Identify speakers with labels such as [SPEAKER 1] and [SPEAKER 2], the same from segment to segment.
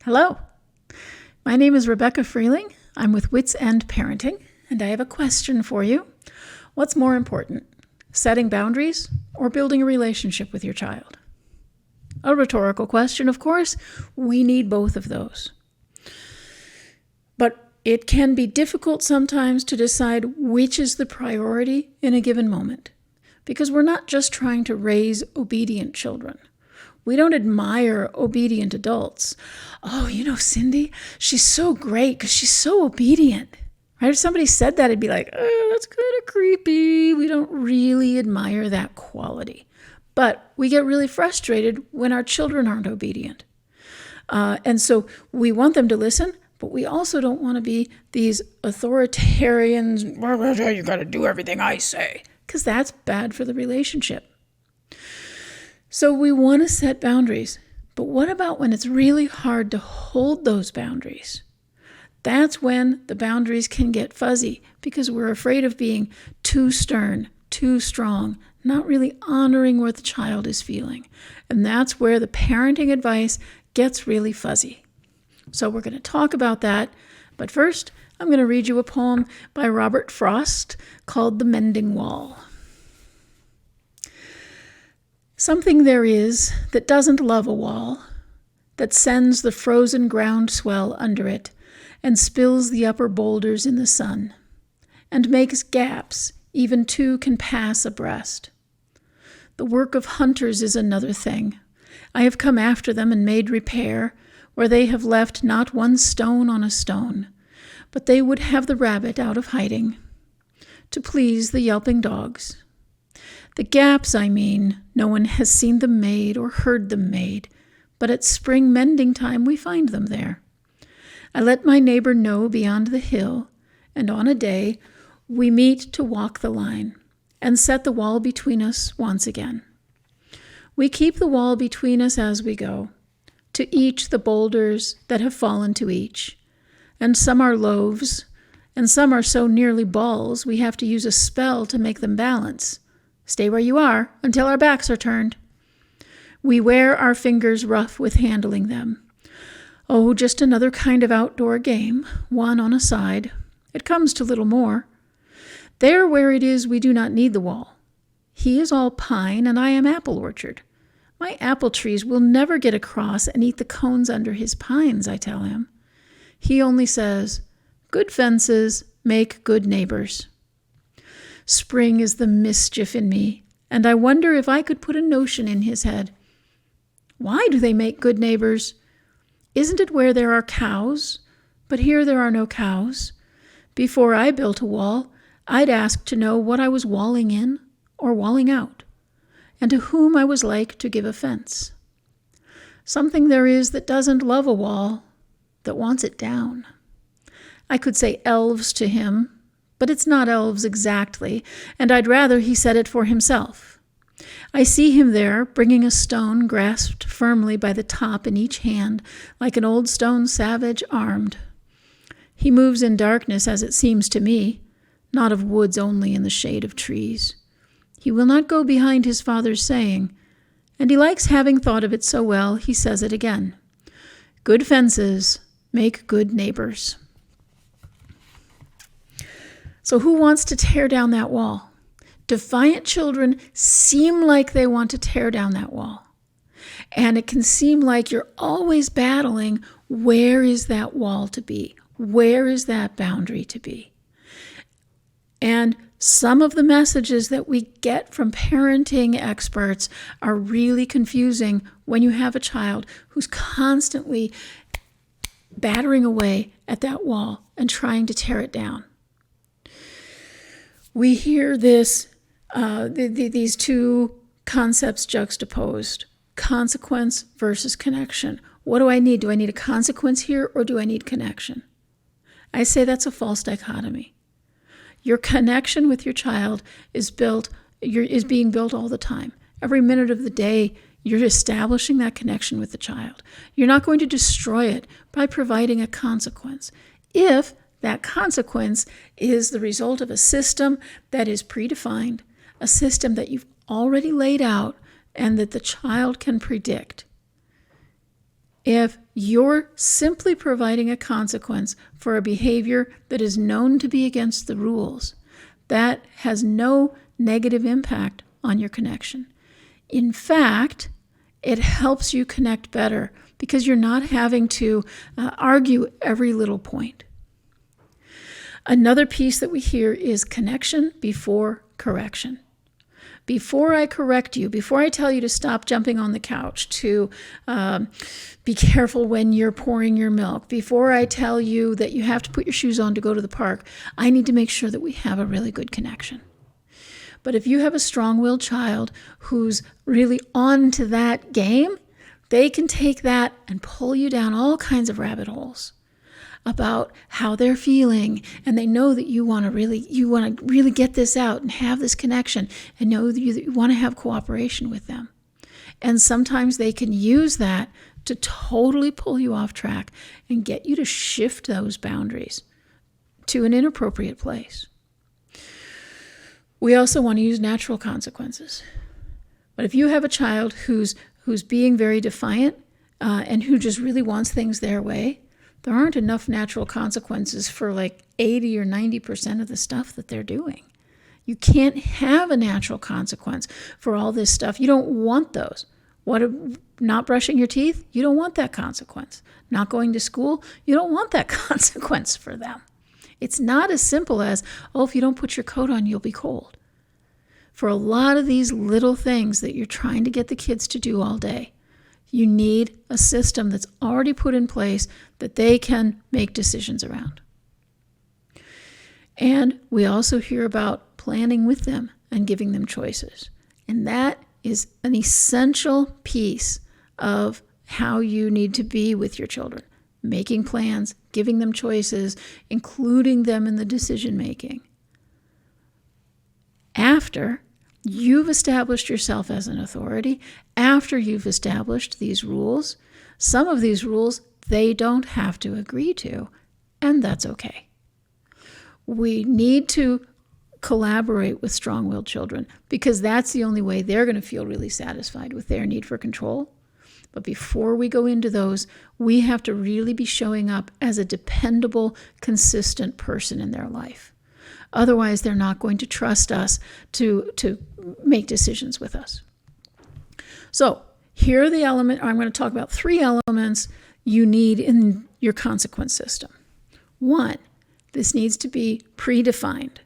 [SPEAKER 1] Hello, my name is Rebecca Freeling. I'm with Wits End Parenting, and I have a question for you. What's more important, setting boundaries or building a relationship with your child? A rhetorical question, of course. We need both of those. But it can be difficult sometimes to decide which is the priority in a given moment, because we're not just trying to raise obedient children. We don't admire obedient adults. Oh, Cindy, she's so great because she's so obedient. Right? If somebody said that, it'd be like, oh, that's kind of creepy. We don't really admire that quality. But we get really frustrated when our children aren't obedient. And so we want them to listen, but we also don't want to be these authoritarians, you got to do everything I say, because that's bad for the relationship. So we want to set boundaries, but what about when it's really hard to hold those boundaries? That's when the boundaries can get fuzzy because we're afraid of being too stern, too strong, not really honoring what the child is feeling. And that's where the parenting advice gets really fuzzy. So we're going to talk about that, but first I'm going to read you a poem by Robert Frost called The Mending Wall. Something there is that doesn't love a wall, that sends the frozen ground swell under it and spills the upper boulders in the sun, and makes gaps even two can pass abreast. The work of hunters is another thing. I have come after them and made repair, where they have left not one stone on a stone, but they would have the rabbit out of hiding, to please the yelping dogs. The gaps, I mean, no one has seen them made or heard them made, but at spring mending time we find them there. I let my neighbor know beyond the hill, and on a day we meet to walk the line and set the wall between us once again. We keep the wall between us as we go, to each the boulders that have fallen to each, and some are loaves, and some are so nearly balls we have to use a spell to make them balance. Stay where you are until our backs are turned. We wear our fingers rough with handling them. Oh, just another kind of outdoor game, one on a side. It comes to little more. There where it is we do not need the wall. He is all pine and I am apple orchard. My apple trees will never get across and eat the cones under his pines, I tell him. He only says, good fences make good neighbors. Spring is the mischief in me, and I wonder if I could put a notion in his head. Why do they make good neighbors? Isn't it where there are cows? But here there are no cows. Before I built a wall, I'd ask to know what I was walling in or walling out, and to whom I was like to give offense. Something there is that doesn't love a wall, that wants it down. I could say elves to him, but it's not elves exactly, and I'd rather he said it for himself. I see him there, bringing a stone grasped firmly by the top in each hand, like an old stone savage armed. He moves in darkness, as it seems to me, not of woods only in the shade of trees. He will not go behind his father's saying, and he likes having thought of it so well, he says it again. Good fences make good neighbors. So who wants to tear down that wall? Defiant children seem like they want to tear down that wall. And it can seem like you're always battling, where is that wall to be? Where is that boundary to be? And some of the messages that we get from parenting experts are really confusing when you have a child who's constantly battering away at that wall and trying to tear it down. We hear this, these two concepts juxtaposed, consequence versus connection. What do I need? Do I need a consequence here or do I need connection? I say that's a false dichotomy. Your connection with your child is being built all the time. Every minute of the day, you're establishing that connection with the child. You're not going to destroy it by providing a consequence. If that consequence is the result of a system that is predefined, a system that you've already laid out and that the child can predict. if you're simply providing a consequence for a behavior that is known to be against the rules, that has no negative impact on your connection. In fact, it helps you connect better because you're not having to argue every little point. Another piece that we hear is connection before correction. Before I correct you, before I tell you to stop jumping on the couch, to be careful when you're pouring your milk, before I tell you that you have to put your shoes on to go to the park, I need to make sure that we have a really good connection. But if you have a strong-willed child who's really on to that game, they can take that and pull you down all kinds of rabbit holes about how they're feeling, and they know that you want to really get this out and have this connection, and know that you want to have cooperation with them. And sometimes they can use that to totally pull you off track and get you to shift those boundaries to an inappropriate place. We also want to use natural consequences. But if you have a child who's being very defiant and who just really wants things their way, there aren't enough natural consequences for like 80 or 90% of the stuff that they're doing. You can't have a natural consequence for all this stuff. You don't want those. Not brushing your teeth? You don't want that consequence. Not going to school? You don't want that consequence for them. It's not as simple as, if you don't put your coat on, you'll be cold. For a lot of these little things that you're trying to get the kids to do all day, you need a system that's already put in place that they can make decisions around. And we also hear about planning with them and giving them choices. And that is an essential piece of how you need to be with your children. Making plans, giving them choices, including them in the decision making. After you've established yourself as an authority, after you've established these rules, some of these rules they don't have to agree to, and that's okay. We need to collaborate with strong-willed children because that's the only way they're going to feel really satisfied with their need for control. But before we go into those, we have to really be showing up as a dependable, consistent person in their life. Otherwise, they're not going to trust us to make decisions with us. So here are the elements. I'm going to talk about 3 elements you need in your consequence system. 1, this needs to be predefined.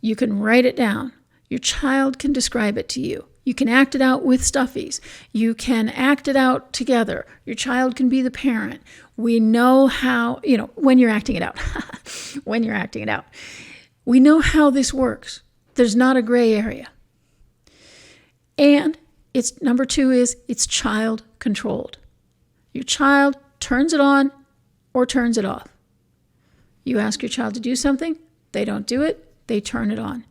[SPEAKER 1] You can write it down. Your child can describe it to you. You can act it out with stuffies. You can act it out together. Your child can be the parent. We know how, when you're acting it out. When you're acting it out. We know how this works. There's not a gray area. And number 2 is it's child controlled. Your child turns it on or turns it off. You ask your child to do something, they don't do it, they turn it on.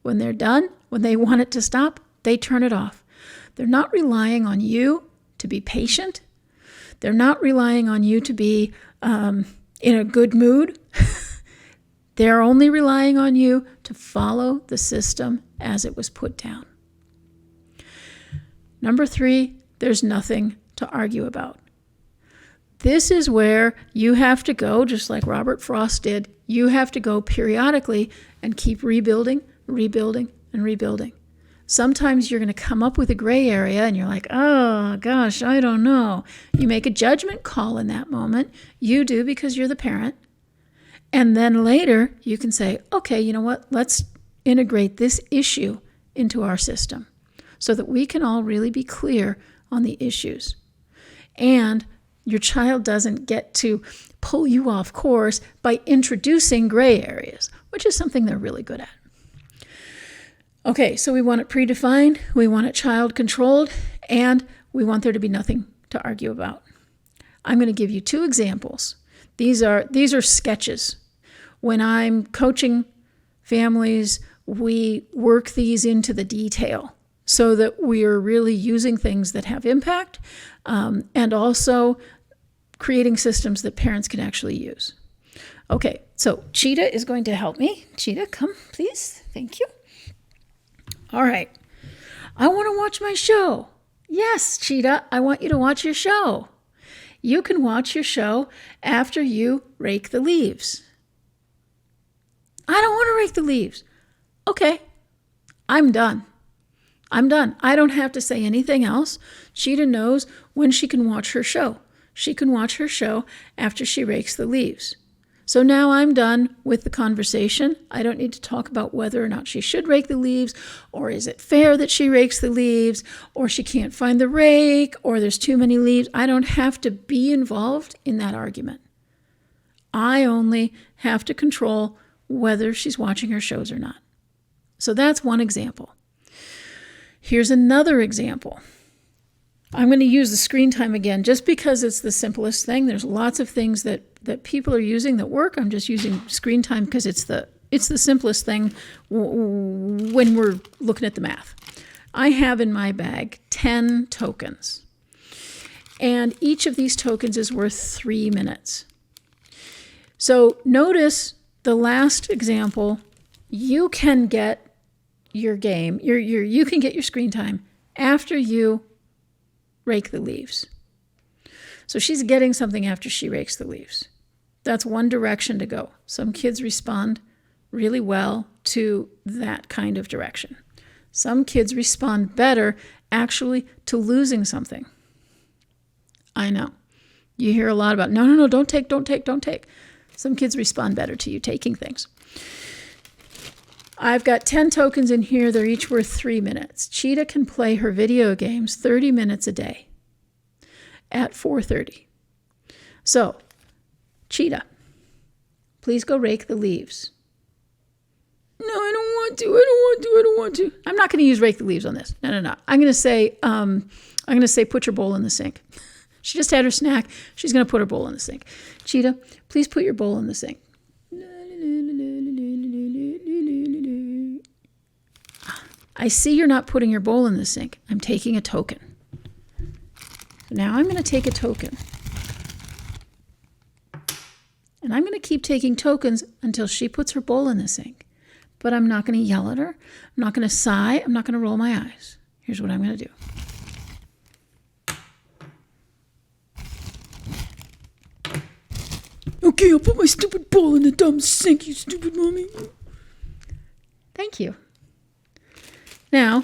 [SPEAKER 1] When they're done, when they want it to stop, they turn it off. They're not relying on you to be patient. They're not relying on you to be in a good mood. They're only relying on you to follow the system as it was put down. Number 3, there's nothing to argue about. This is where you have to go, just like Robert Frost did, you have to go periodically and keep rebuilding, rebuilding, and rebuilding. Sometimes you're going to come up with a gray area and you're like, oh gosh, I don't know. You make a judgment call in that moment. You do because you're the parent. And then later you can say, okay, you know what? Let's integrate this issue into our system so that we can all really be clear on the issues. And your child doesn't get to pull you off course by introducing gray areas, which is something they're really good at. Okay, so we want it predefined, we want it child controlled, and we want there to be nothing to argue about. I'm going to give you 2 examples. These are sketches. When I'm coaching families, we work these into the detail so that we are really using things that have impact and also creating systems that parents can actually use. Okay, so Cheetah is going to help me. Cheetah, come, please. Thank you. All right. I want to watch my show. Yes, Cheetah, I want you to watch your show. You can watch your show after you rake the leaves. I don't want to rake the leaves. Okay, I'm done. I'm done. I don't have to say anything else. Cheetah knows when she can watch her show. She can watch her show after she rakes the leaves. So now I'm done with the conversation. I don't need to talk about whether or not she should rake the leaves, or is it fair that she rakes the leaves, or she can't find the rake, or there's too many leaves. I don't have to be involved in that argument. I only have to control whether she's watching her shows or not. So that's one example. Here's another example. I'm going to use the screen time again just because it's the simplest thing. There's lots of things that people are using that work. I'm just using screen time because it's the simplest thing when we're looking at the math. I have in my bag 10 tokens. And each of these tokens is worth 3 minutes. So notice the last example, you can get your game, you can get your screen time after you rake the leaves. So she's getting something after she rakes the leaves. That's one direction to go. Some kids respond really well to that kind of direction. Some kids respond better actually to losing something. I know. You hear a lot about, no, don't take. Some kids respond better to you taking things. I've got 10 tokens in here. They're each worth 3 minutes. Cheetah can play her video games 30 minutes a day at 4:30. So, Cheetah, please go rake the leaves. No, I don't want to. I'm not going to use rake the leaves on this. No. I'm going to say put your bowl in the sink. She just had her snack. She's going to put her bowl in the sink. Cheetah, please put your bowl in the sink. I see you're not putting your bowl in the sink. I'm taking a token. Now I'm going to take a token. And I'm going to keep taking tokens until she puts her bowl in the sink. But I'm not going to yell at her. I'm not going to sigh. I'm not going to roll my eyes. Here's what I'm going to do. Okay, I'll put my stupid bowl in the dumb sink, you stupid mommy. Thank you. Now,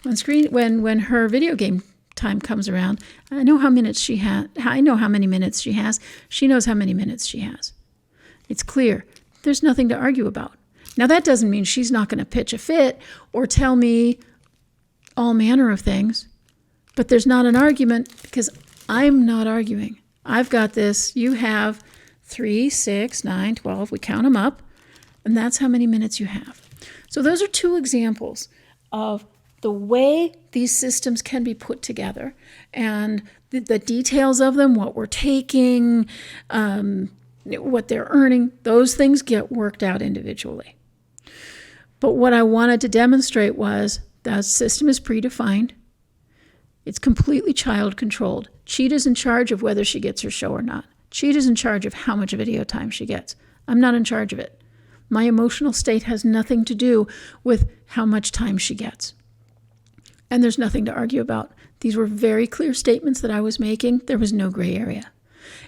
[SPEAKER 1] when her video game time comes around, I know how many minutes she has. She knows how many minutes she has. It's clear. There's nothing to argue about. Now, that doesn't mean she's not going to pitch a fit or tell me all manner of things, but there's not an argument because I'm not arguing. I've got this. You have 3, 6, 9, 12. We count them up, and that's how many minutes you have. So those are 2 examples of the way these systems can be put together and the details of them, what we're taking, what they're earning, those things get worked out individually. But what I wanted to demonstrate was that system is predefined. It's completely child-controlled. Cheetah's in charge of whether she gets her show or not. Cheetah's in charge of how much video time she gets. I'm not in charge of it. My emotional state has nothing to do with how much time she gets. And there's nothing to argue about. These were very clear statements that I was making. There was no gray area.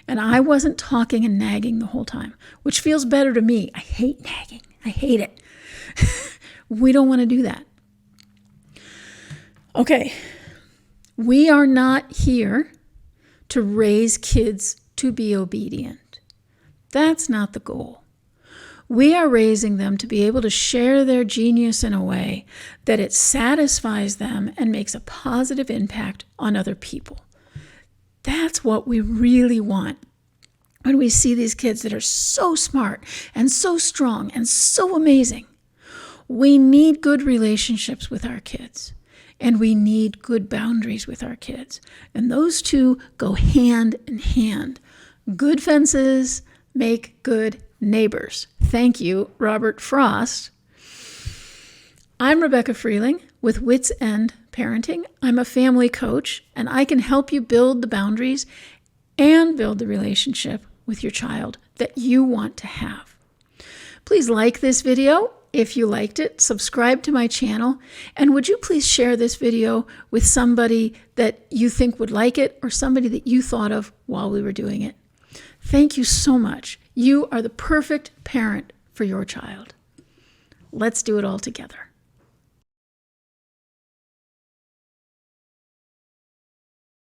[SPEAKER 1] And I wasn't talking and nagging the whole time, which feels better to me. I hate nagging. I hate it. We don't want to do that. Okay. We are not here to raise kids to be obedient. That's not the goal. We are raising them to be able to share their genius in a way that it satisfies them and makes a positive impact on other people. That's what we really want. When we see these kids that are so smart and so strong and so amazing, we need good relationships with our kids. And we need good boundaries with our kids. And those two go hand in hand. Good fences make good neighbors. Thank you, Robert Frost. I'm Rebecca Freeling with Wits End Parenting. I'm a family coach, and I can help you build the boundaries and build the relationship with your child that you want to have. Please like this video if you liked it, subscribe to my channel, and would you please share this video with somebody that you think would like it or somebody that you thought of while we were doing it. Thank you so much. You are the perfect parent for your child. Let's do it all together.